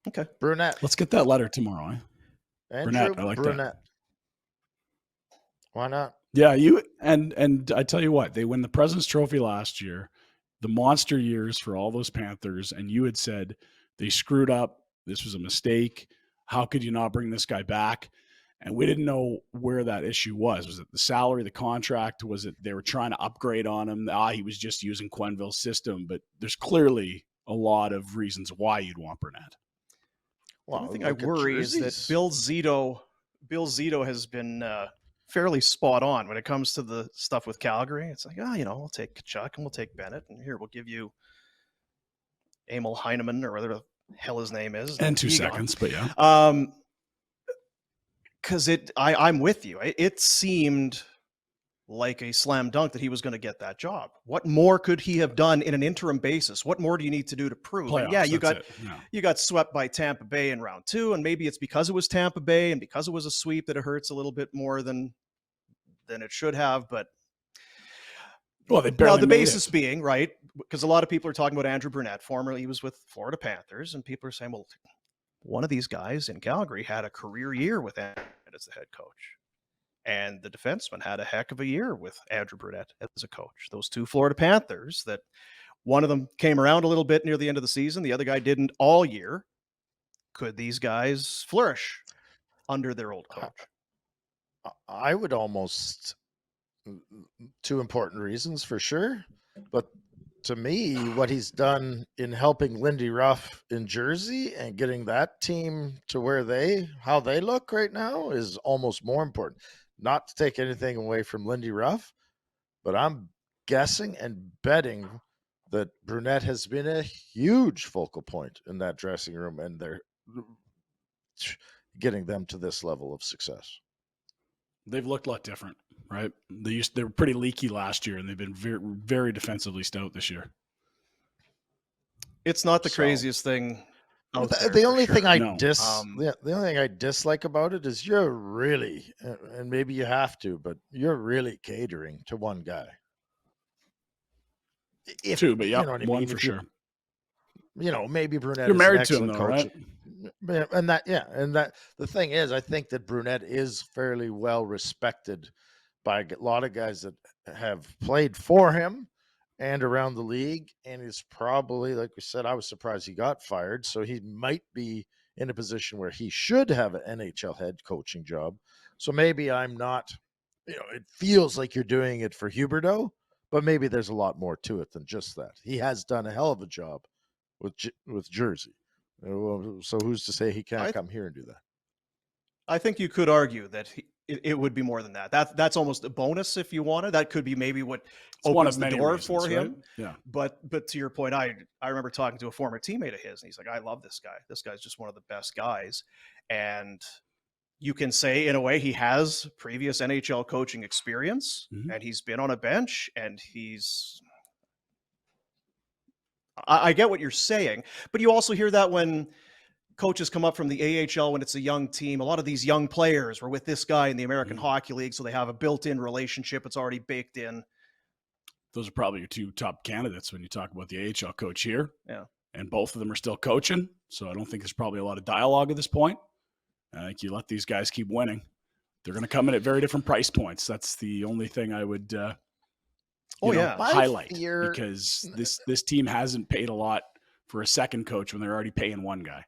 Okay. Brunette. Let's get that letter tomorrow. Andrew Brunette, I like Brunette. that. Why not? Yeah, and I tell you what, they win the President's Trophy last year, the monster years for all those Panthers, and you had said they screwed up. This was a mistake. How could you not bring this guy back? And we didn't know where that issue was. Was it the salary, the contract? Was it they were trying to upgrade on him? He was just using Quenneville's system. But there's clearly a lot of reasons why you'd want Brunette. Well, the only thing I worry is that Bill Zito has been fairly spot on when it comes to the stuff with Calgary. It's like, we'll take Kachuk and we'll take Bennett, and here we'll give you Emil Heineman or whatever the hell his name is. And 2 seconds, but yeah. Because I'm with you. It seemed like a slam dunk that he was going to get that job. What more could he have done in an interim basis? What more do you need to do to prove? Playoffs, you got swept by Tampa Bay in round 2, and maybe it's because it was Tampa Bay and because it was a sweep that it hurts a little bit more than it should have. But the basis being, right, because a lot of people are talking about Andrew Brunette. Formerly he was with Florida Panthers, and people are saying, well, one of these guys in Calgary had a career year with Andrew as the head coach. And the defenseman had a heck of a year with Andrew Brunette as a coach. Those 2 Florida Panthers, that one of them came around a little bit near the end of the season, the other guy didn't all year. Could these guys flourish under their old coach? I would almost 2 important reasons for sure. But to me, what he's done in helping Lindy Ruff in Jersey and getting that team to how they look right now is almost more important. Not to take anything away from Lindy Ruff, but I'm guessing and betting that Brunette has been a huge focal point in that dressing room, and they're getting them to this level of success. They've looked a lot different, right? They were pretty leaky last year, and they've been very, very defensively stout this year. It's not the craziest thing. The only thing the only thing I dislike about it is you're really, and maybe you have to, but you're really catering to one guy. Two, but yeah, one for sure. Maybe Brunette. You're married is to him, an though, coach. right? And that the thing is, I think that Brunette is fairly well respected by a lot of guys that have played for him and around the league, and is probably, like we said, I was surprised he got fired. So he might be in a position where he should have an NHL head coaching job. So maybe I'm not, it feels like you're doing it for Huberdeau, but maybe there's a lot more to it than just that. He has done a hell of a job with Jersey. So who's to say he can't come here and do that? I think you could argue that it would be more than that. That's almost a bonus if you wanted. That could be maybe what opens the door for him. Right? Yeah. But to your point, I remember talking to a former teammate of his, and he's like, I love this guy. This guy's just one of the best guys. And you can say, in a way, he has previous NHL coaching experience, and he's been on a bench, and I get what you're saying, but you also hear that when coaches come up from the AHL, when it's a young team, a lot of these young players were with this guy in the American Hockey League, so they have a built-in relationship. It's already baked in. Those are probably your 2 top candidates when you talk about the AHL coach here. Yeah. And both of them are still coaching, so I don't think there's probably a lot of dialogue at this point. I think you let these guys keep winning. They're going to come in at very different price points. That's the only thing I would highlight, because this team hasn't paid a lot for a second coach when they're already paying one guy.